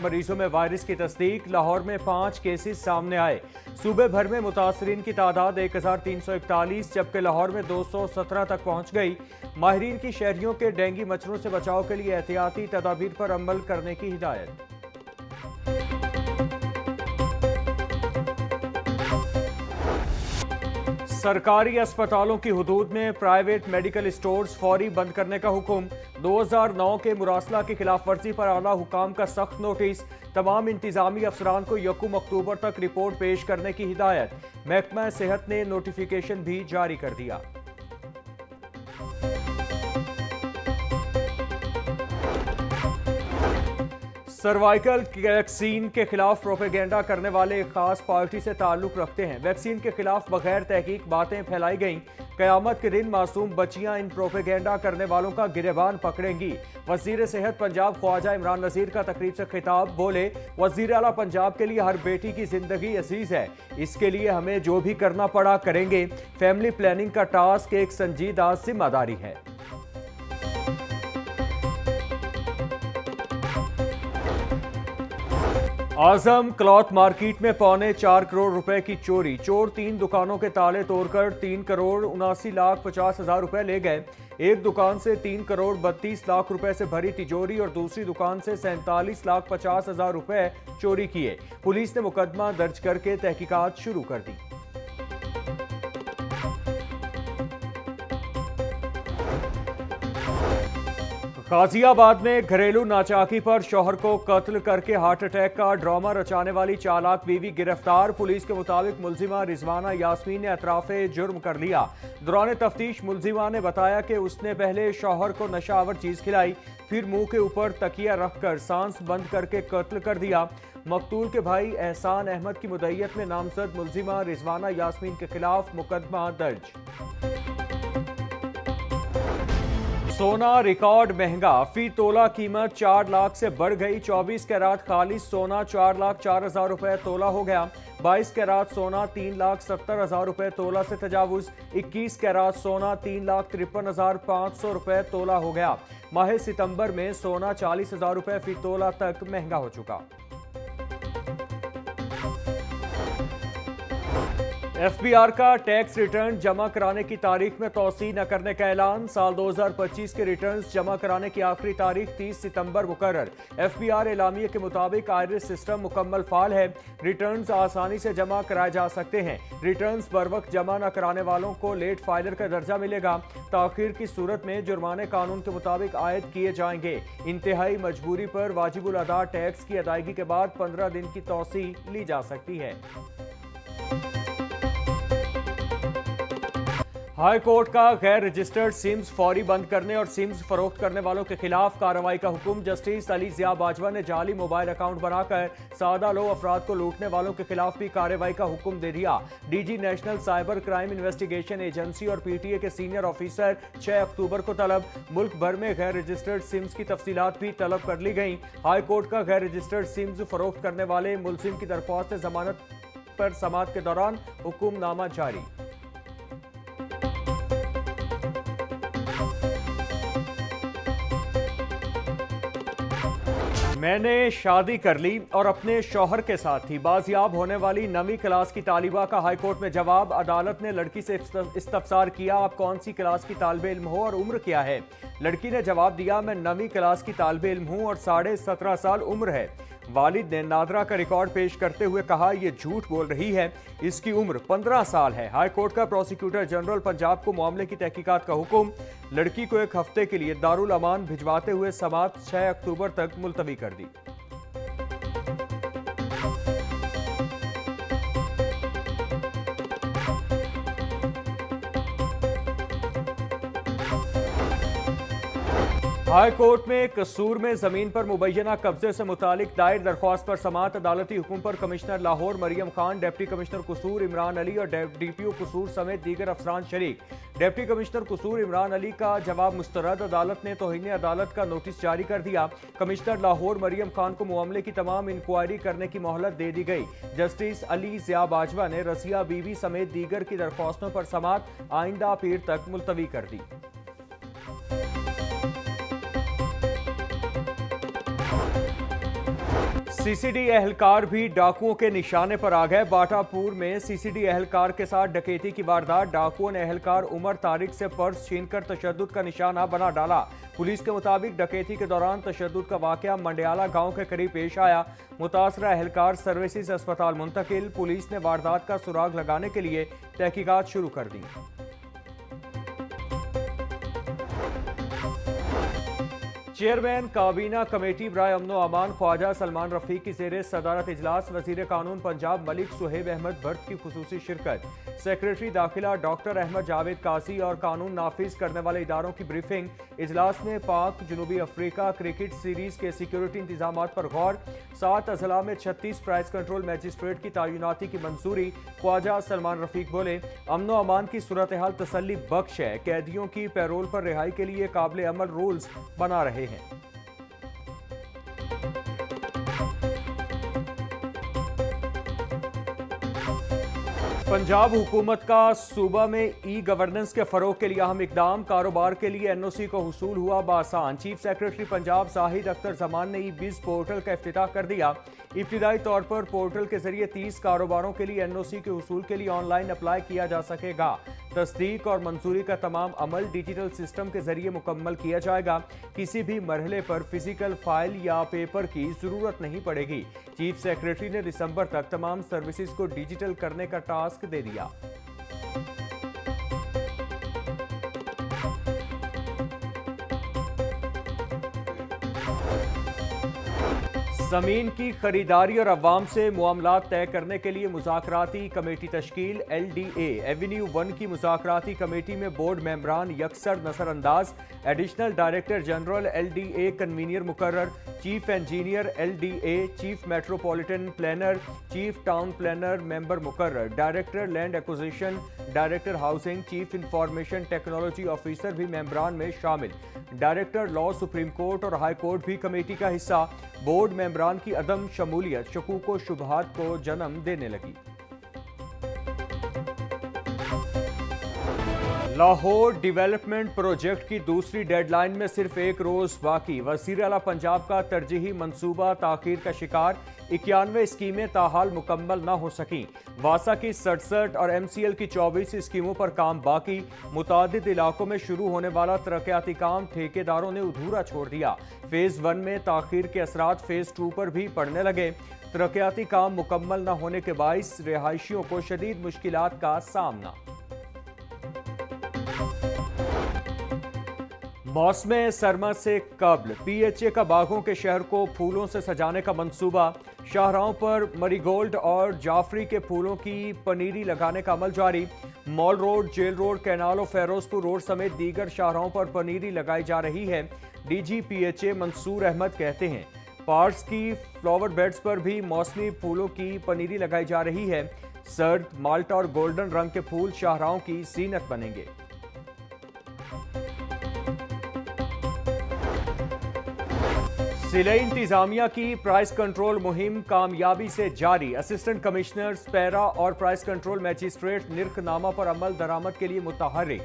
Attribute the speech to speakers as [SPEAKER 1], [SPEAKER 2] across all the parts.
[SPEAKER 1] मरीजों में वायरस की तस्दीक। लाहौर में 5 केसेस सामने आए। सूबे भर में मुतासरीन की तादाद 1341, जबकि लाहौर में 217 तक पहुंच गई। माहिरीन की शहरियों के डेंगू मच्छरों से बचाव के लिए एहतियाती तदाबीर पर अमल करने की हिदायत। सरकारी अस्पतालों की हुदूद में प्राइवेट मेडिकल स्टोर्स फौरी बंद करने का हुक्म। 2009 के मुरासला की खिलाफ वर्जी पर आला हुकाम का सख्त नोटिस। तमाम इंतजामी अफसरान को 1 अक्टूबर तक रिपोर्ट पेश करने की हिदायत। महकमा सेहत ने नोटिफिकेशन भी जारी कर दिया। सर्वाइकल वैक्सीन के खिलाफ प्रोपेगेंडा करने वाले एक खास पार्टी से ताल्लुक रखते हैं। वैक्सीन के खिलाफ बगैर तहकीक बातें फैलाई गईं। कयामत के दिन मासूम बच्चियां इन प्रोपेगेंडा करने वालों का गिरेबान पकड़ेंगी। वजीर सेहत पंजाब ख्वाजा इमरान नज़ीर का तकरीब से खिताब। बोले, वजीर आला पंजाब के लिए हर बेटी की जिंदगी अजीज है, इसके लिए हमें जो भी करना पड़ा करेंगे। फैमिली प्लानिंग का टास्क एक संजीदा जिम्मेदारी है। आजम क्लॉथ मार्केट में 3.25 करोड़ रुपए की चोरी। चोर 3 दुकानों के ताले तोड़कर 3,79,50,000 रुपए ले गए। एक दुकान से 3,32,00,000 रुपए से भरी तिजोरी और दूसरी दुकान से 47,50,000 रुपए चोरी किए। पुलिस ने मुकदमा दर्ज करके तहकीकात शुरू कर दी। गाजियाबाद में घरेलू नाचाकी पर शौहर को कत्ल करके हार्ट अटैक का ड्रामा रचाने वाली चालाक बीवी गिरफ्तार। पुलिस के मुताबिक मुलजिमा रिजवाना यास्मीन ने अतराफे जुर्म कर लिया। दौरान तफ्तीश मुलजिमा ने बताया कि उसने पहले शौहर को नशावर चीज खिलाई, फिर मुंह के ऊपर तकिया रखकर सांस बंद करके कत्ल कर दिया। मकतूल के भाई एहसान अहमद की मुद्दईयत में नामजद मुलजिमा रिजवाना यास्मीन के खिलाफ मुकदमा दर्ज। सोना रिकॉर्ड महंगा। फी तोला कीमत 4 लाख से बढ़ गई। 24 कैरात खालिस सोना 4,04,000 रुपए तोला हो गया। 22 कैरात सोना 3,70,000 रुपए तोला से तजावुज। 21 कैरात सोना 3,53,500 रुपए तोला हो गया। माह सितंबर में सोना 40,000 रुपए फी तोला तक महंगा हो चुका। एफबीआर का टैक्स रिटर्न जमा कराने की तारीख में तौसी न करने का ऐलान। साल 2025 के रिटर्न्स जमा कराने की आखिरी तारीख 30 सितंबर मुकर्रर। एफबीआर एलामिये के मुताबिक आयरिस सिस्टम मुकम्मल फाल है। रिटर्न्स आसानी से जमा कराए जा सकते हैं। रिटर्न्स बर वक्त जमा न कराने वालों को लेट फाइलर का दर्जा मिलेगा। ताखीर की सूरत में जुर्माने कानून के मुताबिक आयद किए जाएंगे। इंतहाई मजबूरी पर वाजिबुल अदा टैक्स की अदायगी के बाद 15 दिन की तौसी ली जा सकती है। हाई कोर्ट का गैर रजिस्टर्ड सिम्स फौरी बंद करने और सिम्स फरोख्त करने वालों के खिलाफ कार्रवाई का हुक्म। जस्टिस अली जिया बाजवा ने जाली मोबाइल अकाउंट बनाकर सादा लो अफराद को लूटने वालों के खिलाफ भी कार्रवाई का हुक्म दे दिया। DG national cyber crime investigation agency और पीटीए के सीनियर ऑफिसर 6 अक्टूबर को तलब। मुल्क भर में गैर रजिस्टर्ड सिम्स की तफसीलात भी तलब कर ली गई। हाई कोर्ट का गैर रजिस्टर्ड सिम्स फरोख्त करने वाले मुलजिम की दरख्वास्त जमानत पर समाअत के दौरान हुक्मनामा जारी। मैंने शादी कर ली और अपने शौहर के साथ थी। बाजियाब होने वाली 9वीं क्लास की तालिबा का हाईकोर्ट में जवाब। अदालत ने लड़की से इस्तफसार किया, आप कौन सी क्लास की तालिबे इल्म हो और उम्र क्या है। लड़की ने जवाब दिया, मैं 9वीं क्लास की तालिबे इल्म हूँ और 17.5 साल उम्र है। वालिद ने नादरा का रिकॉर्ड पेश करते हुए कहा, यह झूठ बोल रही है, इसकी उम्र 15 साल है। हाई कोर्ट का प्रोसिक्यूटर जनरल पंजाब को मामले की तहकीकात का हुक्म। लड़की को 1 हफ्ते के लिए दारुल अमान भिजवाते हुए समाअत 6 अक्टूबर तक मुलतवी कर दी। हाई कोर्ट में कसूर में जमीन पर मुबैना कब्जे से मुतालिक दायर दरख्वास्त पर समाअत। अदालती हुक्म पर commissioner Lahore Maryam Khan, deputy commissioner Kasur Imran Ali और डीपीओ कसूर समेत दीगर अफसरान शरीक। डिप्टी कमिश्नर कसूर इमरान अली का जवाब मुस्तरद। अदालत ने तौहीन अदालत का नोटिस जारी कर दिया। कमिश्नर लाहौर मरियम खान को मामले की तमाम इंक्वायरी करने की मोहलत दे दी गई। जस्टिस अली जिया बाजवा ने रसिया बीवी समेत दीगर की दरख्वास्तों पर समाअत आइंदा पीर तक मुलतवी कर दी। सीसीडी एहलकार भी डाकुओं के निशाने पर आ गए। बाटापुर में सीसीडी एहलकार के साथ डकैती की वारदात। डाकुओं ने एहलकार उमर तारिक से पर्स छीनकर तशद्दुद का निशाना बना डाला। पुलिस के मुताबिक डकैती के दौरान तशद्दुद का वाकया मंडियाला गांव के करीब पेश आया। मुतासरा एहलकार सर्विसेज अस्पताल मुंतकिल। पुलिस ने वारदात का सुराग लगाने के लिए तहकीकात शुरू कर दी। चेयरमैन काबीना कमेटी बराए अमनो अमान ख्वाजा सलमान रफीक की ज़ेरे सदारत इजलास। वजीर कानून पंजाब मलिक सुहेब अहमद भट्ट की खुसूसी शिरकत। सेक्रेटरी दाखिला डॉक्टर अहमद जावेद काजी और कानून नाफिज करने वाले इदारों की ब्रीफिंग। इजलास में पाक जनूबी अफ्रीका क्रिकेट सीरीज के सिक्योरिटी इंतजाम पर गौर। 7 अजला में 36 प्राइस कंट्रोल मैजिस्ट्रेट की तैनाती की मंजूरी। ख्वाजा सलमान रफीक बोले, अमनो अमान की सूरत हाल तसल्ली बख्श है। कैदियों की पैरोल पर रिहाई के लिए काबिल अमल रूल्स बना रहे हैं। पंजाब हुकूमत का सूबा में ई गवर्नेंस के फरोग के लिए अहम इकदाम। कारोबार के लिए एनओसी को हुसूल हुआ बासान। चीफ सेक्रेटरी पंजाब साहिद अख्तर जमान ने ई बिज पोर्टल का इफ्तिताह कर दिया। इब्तिदाई तौर पर पोर्टल के जरिए 30 कारोबारों के लिए एनओसी के हुसूल के लिए ऑनलाइन अप्लाई किया जा सकेगा। तस्दीक और मंजूरी का तमाम अमल डिजिटल सिस्टम के जरिए मुकम्मल किया जाएगा। किसी भी मरहले पर फिजिकल फाइल या पेपर की जरूरत नहीं पड़ेगी। चीफ सेक्रेटरी ने दिसंबर तक तमाम सर्विसेज को डिजिटल करने का टास्क दे दिया। जमीन की खरीदारी और अवाम से मामलात तय करने के लिए मुज़ाकराती कमेटी तश्कील। LDA एवेन्यू 1 की मुज़ाकराती कमेटी में बोर्ड मेंबरान यकसर नजरअंदाज। Additional director general LDA convener मुकर्रर। Chief engineer LDA, chief metropolitan planner, chief town planner member मुकर्रर। Director land acquisition, director housing, chief information technology officer भी मेंबरान में शामिल। डायरेक्टर लॉ सुप्रीम कोर्ट और हाई कोर्ट भी कमेटी का हिस्सा। बोर्ड मेंबरान की अदम शमूलियत शकूक व शुबहात को जन्म देने लगी। लाहौर डेवलपमेंट प्रोजेक्ट की दूसरी डेडलाइन में सिर्फ एक रोज बाकी। वज़ीर आला पंजाब का तरजीही मंसूबा ताखीर का शिकार। 91 स्कीमें ताहाल मुकम्मल न हो सकी। वासा की 67 और MCL की 24 स्कीमों पर काम बाकी। मुतादिद इलाकों में शुरू होने वाला तरक्याती काम ठेकेदारों ने अधूरा छोड़ दिया। फेज 1 में ताखीर के असरात फेज 2 पर भी पड़ने लगे। तरक्याती काम मुकम्मल न होने के बाइस रिहायशियों को शदीद मुश्किलात का सामना। मौसम सरमा से कबल PHA का बागों के शहर को फूलों से सजाने का मंसूबा। शाहराहों पर मरीगोल्ड और जाफरी के फूलों की पनीरी लगाने का अमल जारी। Mall road, jail road, canal और फेरोजपुर रोड समेत दीगर शाहराहों पर पनीरी लगाई जा रही है। DG PHA मंसूर अहमद कहते हैं, पार्क्स की फ्लावर बेड्स पर भी मौसमी फूलों की पनीरी लगाई जा रही है। सर्द, माल्टा और गोल्डन रंग के फूल शाहराहों की जीनत बनेंगे। जिला इंतजामिया की प्राइस कंट्रोल मुहिम कामयाबी से जारी। असिस्टेंट कमिश्नर, पैरा और प्राइस कंट्रोल मैजिस्ट्रेट निर्खनामा पर अमल दरामद के लिए मुतहर्रिक।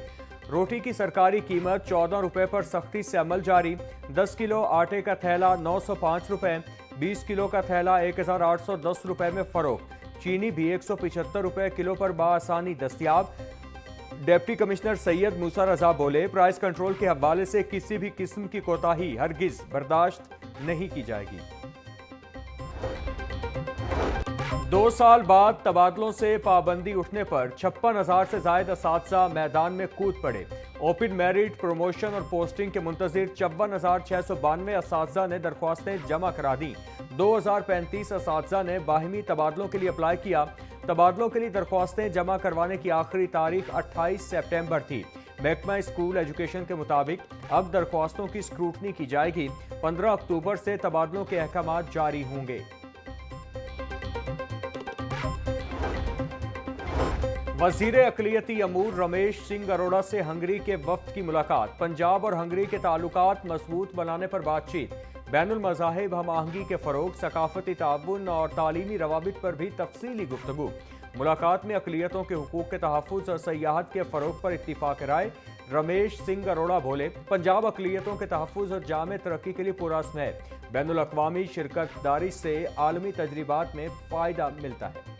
[SPEAKER 1] रोटी की सरकारी कीमत 14 रुपए पर सख्ती से अमल जारी। 10 किलो आटे का थैला 905 रुपए, 20 किलो का थैला 1810 रुपए में फरोख्त। चीनी भी 175 रुपए किलो पर बाआसानी दस्तयाब। डिप्टी कमिश्नर सैयद मूसा रजा बोले, प्राइस कंट्रोल के हवाले से किसी भी किस्म की कोताही हरगिज बर्दाश्त नहीं की जाएगी। 2 साल बाद तबादलों से पाबंदी उठने पर 56,000 से ज्यादा असातिज़ा मैदान में कूद पड़े। ओपन मेरिट, प्रमोशन और पोस्टिंग के मुंतजिर 54,692 असातिज़ा ने दरख्वास्तें जमा करा दी। 2,035 असातिज़ा ने बाहिमी तबादलों के लिए अप्लाई किया। तबादलों के लिए दरख्वास्तें जमा करवाने की आखिरी तारीख 28 सितंबर थी। महकमा स्कूल एजुकेशन के मुताबिक अब दरख्वास्तों की स्क्रूटनी की जाएगी। 15 अक्टूबर से तबादलों के अहकाम जारी होंगे। वजीर अक़लियती अमूर रमेश सिंह अरोड़ा से हंगरी के वफ्द की मुलाकात। पंजाब और हंगरी के ताल्लुकात मजबूत बनाने पर बातचीत। बैनुल मज़ाहिब हम आहंगी के फ़रोग़, सकाफ़ती ताउन और तालीमी रवाबित पर भी तफसीली गुफ्तगू। मुलाकात में अक़लियतों के हुकूक के तहफ़्फ़ुज़ और सयाहत के फ़रोग़ पर इत्तिफ़ाक़ राय। रमेश सिंह अरोड़ा बोले, पंजाब अक़लियतों के तहफ़्फ़ुज़ और जामे तरक्की के लिए पुरअज़्म है। बैनुल अक़वामी शिरकतदारी से आलमी तजरीबात में फ़ायदा मिलता है।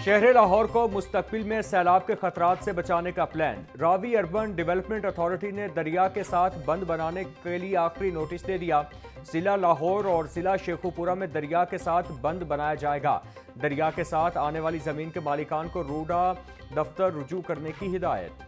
[SPEAKER 1] शहर लाहौर को मुस्तकबिल में सैलाब के खतरात से बचाने का plan. Ravi urban development authority ने दरिया के साथ बंद बनाने के लिए आखिरी नोटिस दे दिया। जिला लाहौर और जिला शेखुपुरा में दरिया के साथ बंद बनाया जाएगा। दरिया के साथ आने वाली जमीन के मालिकान को रूडा दफ्तर रुजू करने की हिदायत।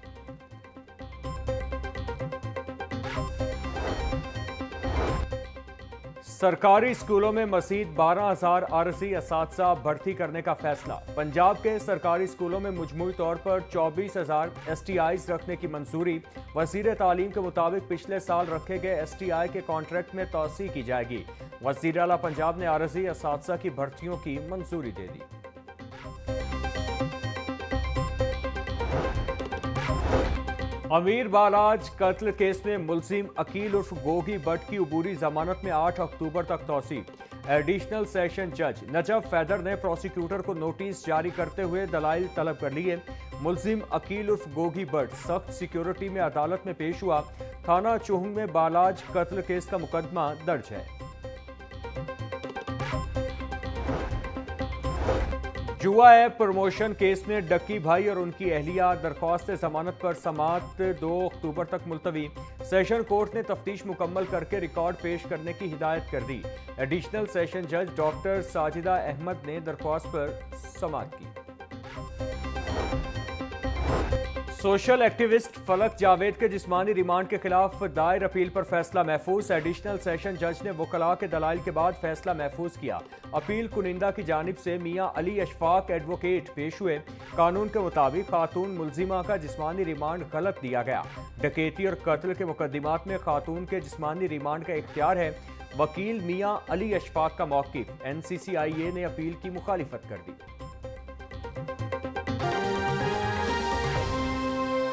[SPEAKER 1] सरकारी स्कूलों में मज़ीद 12,000 आरजी असातिज़ा भर्ती करने का फैसला। पंजाब के सरकारी स्कूलों में मजमूई तौर पर 24,000 STIs रखने की मंजूरी। वज़ीर तालीम के मुताबिक पिछले साल रखे गए STI के कॉन्ट्रैक्ट में तोसी की जाएगी। वज़ीर आला पंजाब ने आरजी असातिज़ा की भर्तियों की मंजूरी दे दी। अमीर बालाज कत्ल केस में मुलजिम अकील उर्फ गोगी भट्ट की उबूरी जमानत में 8 अक्टूबर तक तौसी। एडिशनल सेशन जज नजफ फैदर ने प्रोसिक्यूटर को नोटिस जारी करते हुए दलाइल तलब कर लिए। मुलजिम अकील उर्फ गोगी भट्ट सख्त सिक्योरिटी में अदालत में पेश हुआ। थाना चुहंग में बालाज कत्ल केस का मुकदमा दर्ज है। जुआ ऐप प्रमोशन केस में डक्की भाई और उनकी अहलिया दरख्वास्त जमानत पर समाअत 2 अक्टूबर तक मुलतवी। सेशन कोर्ट ने तफ्तीश मुकम्मल करके रिकॉर्ड पेश करने की हिदायत कर दी। एडिशनल सेशन जज डॉक्टर साजिदा अहमद ने दरख्वास्त पर समाअत की। सोशल एक्टिविस्ट फलक जावेद के जिस्मानी रिमांड के खिलाफ दायर अपील पर फैसला महफूज। एडिशनल सेशन जज ने वकला के दलाइल के बाद फैसला महफूज किया। अपील कुनिंदा की जानिब से मियां अली अशफाक एडवोकेट पेश हुए। कानून के मुताबिक खातून मुलजिमा का जिस्मानी रिमांड गलत दिया गया। डकैती और कत्ल के मुकदमात में खातून के जिस्मानी रिमांड का इख्तियार है। वकील मियां अली अशफाक का मौक़िफ़। NCCIA ने अपील की मुखालिफत कर दी।